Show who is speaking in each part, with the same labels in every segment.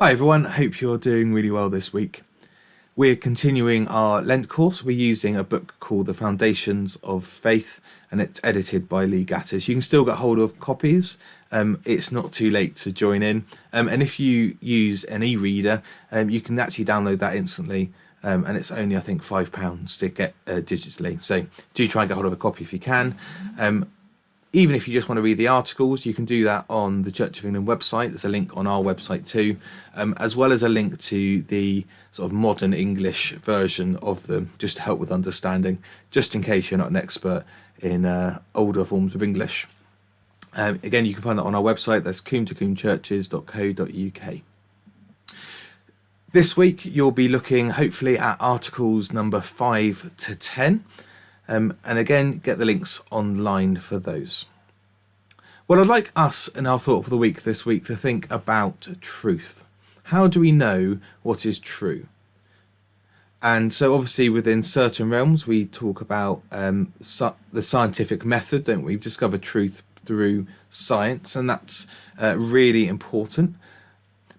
Speaker 1: Hi everyone, hope you're doing really well this week. We're continuing our Lent course. We're using a book called The Foundations of Faith, and it's edited by Lee Gatters. You can still get hold of copies. It's not too late to join in. And if you use an e-reader, you can actually download that instantly. And it's only, I think, £5 to get digitally. So do try and get hold of a copy if you can. Even if you just want to read the articles, you can do that on the Church of England website. There's a link on our website too, as well as a link to the sort of modern English version of them, just to help with understanding, just in case you're not an expert in older forms of English. Again, you can find that on our website. That's coombe2combechurches.co.uk. This week, you'll be looking hopefully at articles number 5 to 10. And again, get the links online for those. Well, I'd like us in our thought for the week this week to think about truth. How do we know what is true? And so obviously within certain realms, we talk about the scientific method, don't we? We've discovered truth through science, and that's really important.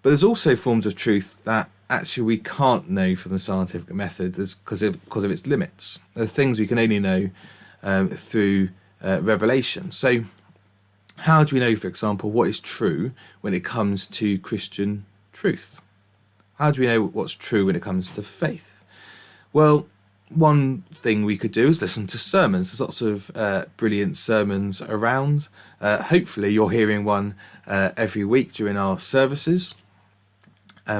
Speaker 1: But there's also forms of truth that actually we can't know from the scientific method because of its limits. There are things we can only know through revelation. So how do we know, for example, what is true when it comes to Christian truth? How do we know what's true when it comes to faith? Well, one thing we could do is listen to sermons. There's lots of brilliant sermons around. Hopefully you're hearing one every week during our services.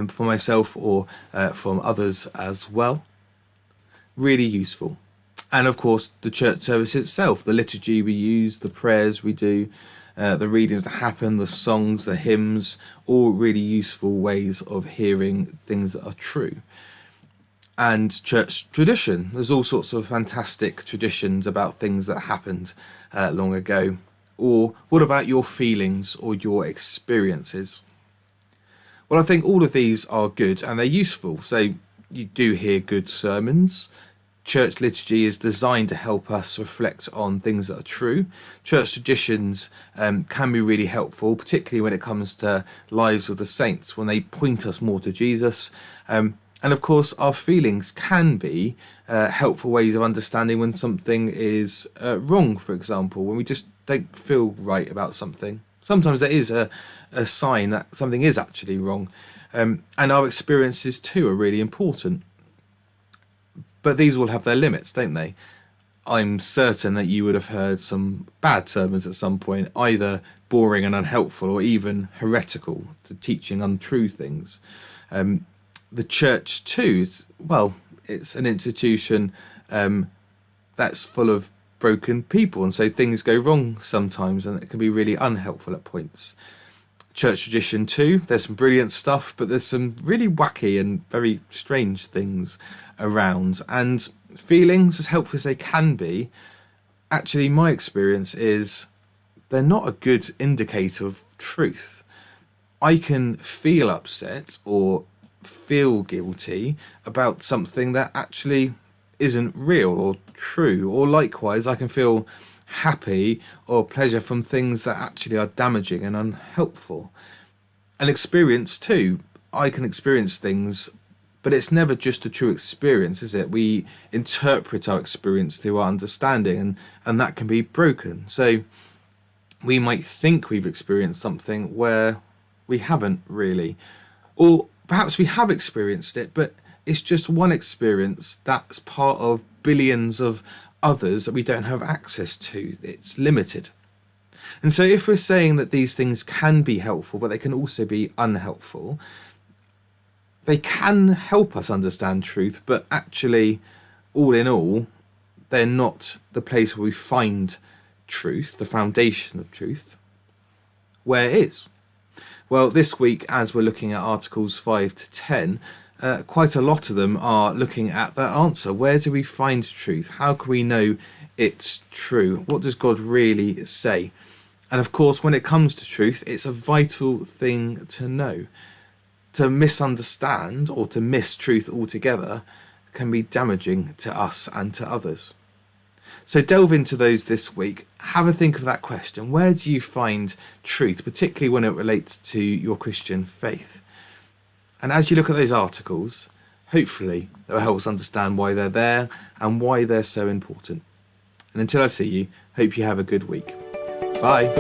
Speaker 1: For myself or from others as well. Really useful. And of course the church service itself, the liturgy we use, the prayers we do, the readings that happen, the songs, the hymns, all really useful ways of hearing things that are true. And church tradition, there's all sorts of fantastic traditions about things that happened long ago. Or what about your feelings or your experiences? Well, I think all of these are good and they're useful. So you do hear good sermons. Church liturgy is designed to help us reflect on things that are true. Church traditions can be really helpful, particularly when it comes to lives of the saints, when they point us more to Jesus. And of course, our feelings can be helpful ways of understanding when something is wrong, for example, when we just don't feel right about something. Sometimes there is a sign that something is actually wrong. And our experiences too are really important. But these will have their limits, don't they? I'm certain that you would have heard some bad sermons at some point, either boring and unhelpful or even heretical, to teaching untrue things. The church too, well, it's an institution that's full of broken people, and so things go wrong sometimes, and it can be really unhelpful at points. Church tradition too, there's some brilliant stuff, but there's some really wacky and very strange things around. And feelings, as helpful as they can be, actually my experience is they're not a good indicator of truth. I can feel upset or feel guilty about something that actually isn't real or true, or likewise I can feel happy or pleasure from things that actually are damaging and unhelpful. And experience too, I can experience things, but it's never just a true experience, is it? We interpret our experience through our understanding, and that can be broken. So we might think we've experienced something where we haven't really, or perhaps we have experienced it, but it's just one experience that's part of billions of others that we don't have access to. It's limited. And so if we're saying that these things can be helpful, but they can also be unhelpful, they can help us understand truth, but actually, all in all, they're not the place where we find truth, the foundation of truth. Where is? Well, this week, as we're looking at articles 5 to 10, quite a lot of them are looking at that answer. Where do we find truth? How can we know it's true? What does God really say? And of course, when it comes to truth, it's a vital thing to know. To misunderstand or to miss truth altogether can be damaging to us and to others. So delve into those this week. Have a think of that question. Where do you find truth, particularly when it relates to your Christian faith? And as you look at those articles, hopefully that will help us understand why they're there and why they're so important. And until I see you, hope you have a good week. Bye.